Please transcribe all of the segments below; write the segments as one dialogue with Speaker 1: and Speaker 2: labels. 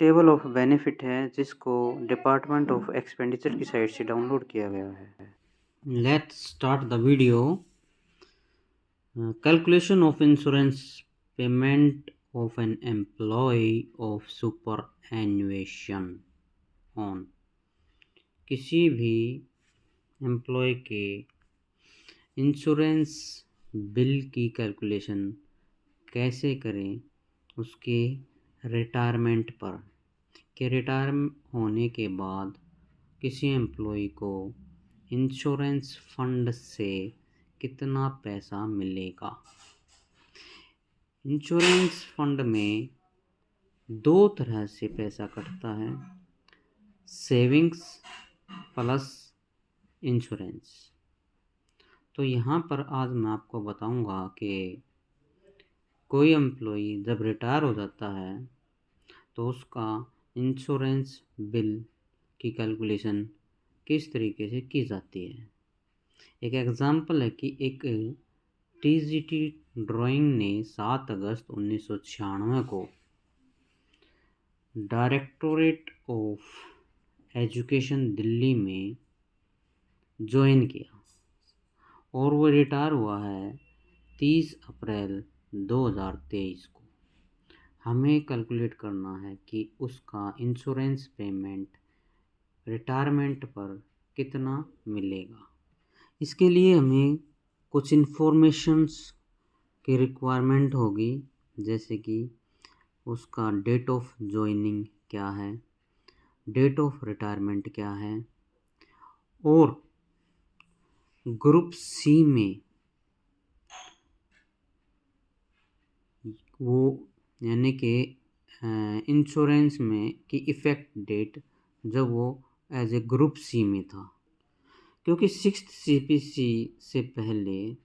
Speaker 1: Table of benefit है जिसको department of expenditure की साइट से डाउनलोड किया गया है। Let's start the video. Calculation of insurance payment of an employee of superannuation on. किसी भी एम्प्लॉय के इंश्योरेंस बिल की कैलकुलेशन कैसे करें उसके रिटायरमेंट पर, कि रिटायर होने के बाद किसी एम्प्लॉय को इंश्योरेंस फंड से कितना पैसा मिलेगा। इंश्योरेंस फंड में दो तरह से पैसा कटता है, सेविंग्स प्लस इंश्योरेंस। तो यहाँ पर आज मैं आपको बताऊंगा कि कोई एम्प्लॉय जब रिटायर हो जाता है तो उसका इंश्योरेंस बिल की कैलकुलेशन किस तरीके से की जाती है। एक एग्ज़ाम्पल है कि एक टीजीटी ड्राइंग ने 7 अगस्त 1996 को डायरेक्टोरेट ऑफ एजुकेशन दिल्ली में ज्वाइन किया और वो रिटायर हुआ है 30 अप्रैल 2023 को। हमें कैलकुलेट करना है कि उसका इंश्योरेंस पेमेंट रिटायरमेंट पर कितना मिलेगा। इसके लिए हमें कुछ इन्फॉर्मेशंस की रिक्वायरमेंट होगी, जैसे कि उसका डेट ऑफ ज्वाइनिंग क्या है, डेट ऑफ रिटायरमेंट क्या है, और ग्रुप सी में वो यानी कि इंश्योरेंस में की इफ़ेक्ट डेट जब वो एज ए ग्रुप सी में था, क्योंकि 6th CPC से पहले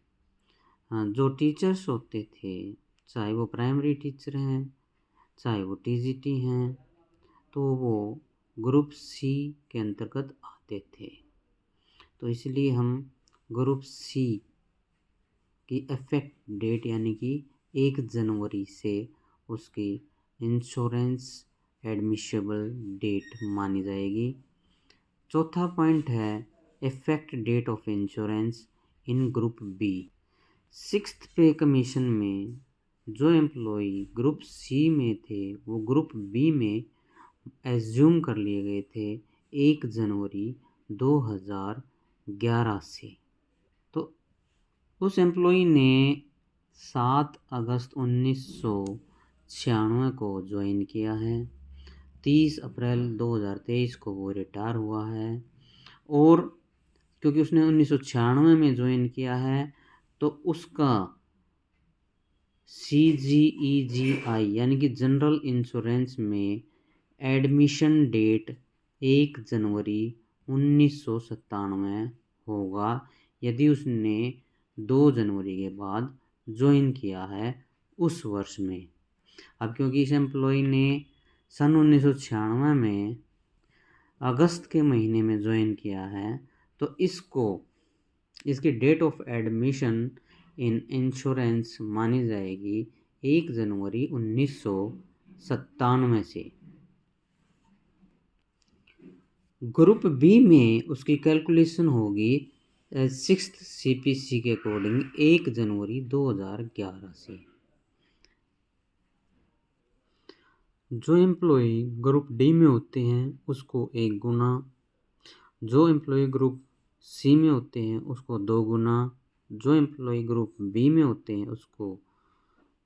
Speaker 1: जो टीचर्स होते थे, चाहे वो प्राइमरी टीचर हैं चाहे वो टीजीटी हैं, तो वो ग्रुप सी के अंतर्गत आते थे। तो इसलिए हम ग्रुप सी की इफ़ेक्ट डेट यानी कि 1 जनवरी से उसकी इंश्योरेंस एडमिशेबल डेट मानी जाएगी। चौथा पॉइंट है effect date of insurance in group B. 6th pay commission में जो एम्प्लॉय ग्रुप सी में थे वो ग्रुप बी में एज्यूम कर लिए गए थे 1 जनवरी 2011 से। तो उस एम्प्लॉय ने 7 अगस्त 1996 को ज्वाइन किया है, 30 अप्रैल 2023 को वो रिटायर हुआ है। और क्योंकि उसने 1996 में ज्वाइन किया है तो उसका CGEGI यानी कि जनरल इंश्योरेंस में एडमिशन डेट 1 जनवरी 1997 होगा यदि उसने 2 जनवरी के बाद ज्वाइन किया है उस वर्ष में। अब क्योंकि इस एम्प्लॉय ने सन 1996 में अगस्त के महीने में ज्वाइन किया है तो इसकी date of admission in insurance मानी जाएगी 1 जनवरी 1997 से। ग्रुप बी में उसकी कैलकुलेशन होगी 6th CPC के अकॉर्डिंग 1 जनवरी 2011 से। जो एम्प्लॉय ग्रुप डी में होते हैं उसको 1 गुना, जो एम्प्लॉय ग्रुप सी में होते हैं उसको 2 गुना, जो एम्प्लॉय ग्रुप बी में होते हैं उसको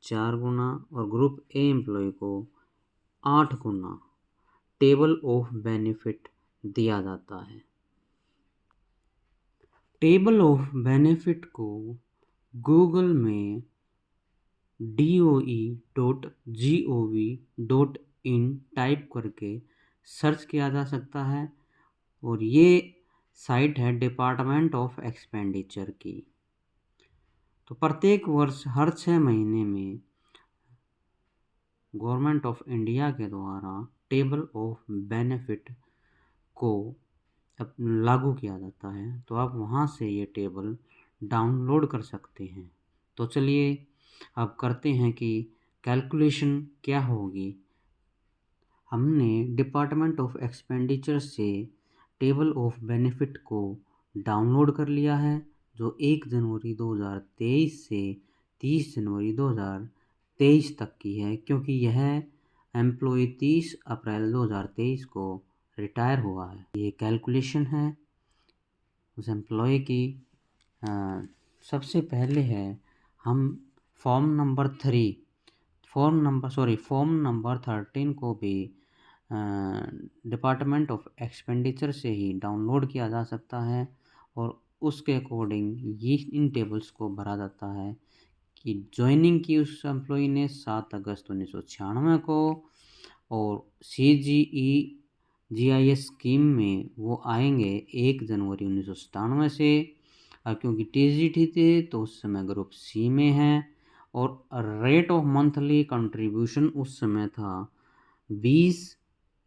Speaker 1: 4 गुना और ग्रुप ए एम्प्लॉय को 8 गुना टेबल ऑफ बेनिफिट दिया जाता है। टेबल ऑफ बेनिफिट को गूगल में doe.gov.in टाइप करके सर्च किया जा सकता है और ये साइट है डिपार्टमेंट ऑफ एक्सपेंडिचर की। तो प्रत्येक वर्ष हर 6 महीने में गवर्नमेंट ऑफ इंडिया के द्वारा टेबल ऑफ बेनिफिट को लागू किया जाता है, तो आप वहाँ से ये टेबल डाउनलोड कर सकते हैं। तो चलिए अब करते हैं कि कैलकुलेशन क्या होगी हमने डिपार्टमेंट ऑफ एक्सपेंडिचर से टेबल ऑफ बेनिफिट को डाउनलोड कर लिया है, जो 1 जनवरी 2023 से 30 जनवरी 2023 तक की है, क्योंकि यह एम्प्लॉय 30 अप्रैल 2023 को रिटायर हुआ है। ये कैलकुलेशन है उस एम्प्लॉय की। सबसे पहले है हम फॉर्म नंबर 13 को भी डिपार्टमेंट ऑफ एक्सपेंडिचर से ही डाउनलोड किया जा सकता है और उसके अकॉर्डिंग ये इन टेबल्स को भरा जाता है कि ज्वाइनिंग की उस एम्प्लॉई ने 7 अगस्त 1996 को और CGI स्कीम में वो आएंगे 1 जनवरी 1997 से। क्योंकि TGT थे तो उस समय ग्रुप सी में हैं और रेट ऑफ मंथली कंट्रीब्यूशन उस समय था 20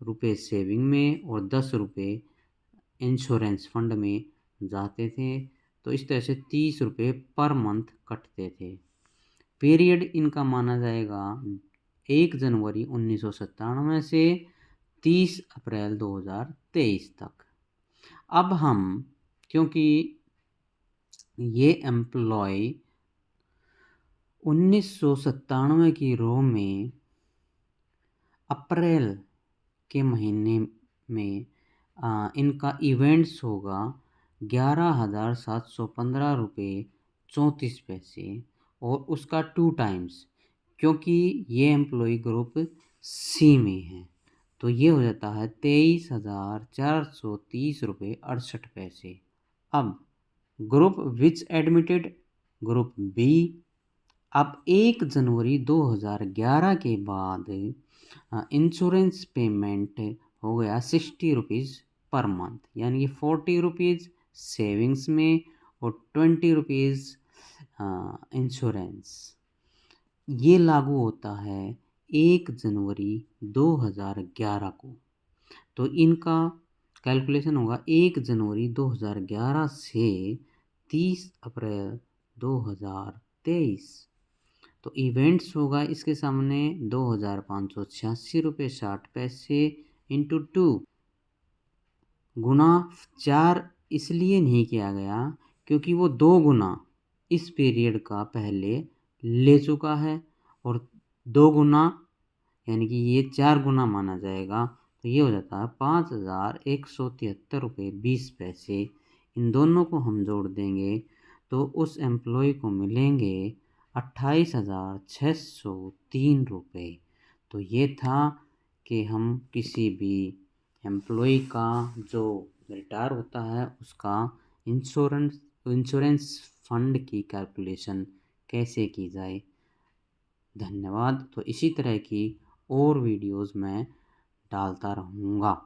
Speaker 1: रुपये सेविंग में और 10 रुपये इंश्योरेंस फंड में जाते थे। तो इस तरह से 30 रुपये पर मंथ कटते थे। पीरियड इनका माना जाएगा 1 जनवरी 1997 से 30 अप्रैल 2023 तक। अब हम, क्योंकि ये एम्प्लॉय 1997 की रो में अप्रैल के महीने में इनका इवेंट्स होगा 11,715 रुपये 34 पैसे और उसका 2 टाइम्स, क्योंकि ये एम्प्लॉय ग्रुप सी में है तो ये हो जाता है 23,430 रुपये 68 पैसे। अब group which admitted group B. अब 1 जनवरी 2011 के बाद इंश्योरेंस पेमेंट हो गया 60 रुपीज़ पर मंथ, यानी कि 40 रुपीज़ सेविंग्स में और 20 रुपीज़ इंश्योरेंस। ये लागू होता है 1 जनवरी 2011 को। तो इनका कैलकुलेशन होगा 1 जनवरी 2011 से 30 अप्रैल 2023। तो इवेंट्स होगा इसके सामने 2,586 रुपये 60 पैसे इंटू 2 गुना 4 इसलिए नहीं किया गया क्योंकि वो 2 गुना इस पीरियड का पहले ले चुका है और 2 गुना यानी कि ये 4 गुना माना जाएगा। तो ये हो जाता है 5,173 रुपये 20 पैसे। इन दोनों को हम जोड़ देंगे तो उस एम्प्लॉय को मिलेंगे 28,603 रुपये। तो ये था कि हम किसी भी एम्प्लॉय का जो रिटायर होता है उसका इंश्योरेंस फंड की कैलकुलेशन कैसे की जाए। धन्यवाद। तो इसी तरह की और वीडियोस मैं डालता रहूँगा।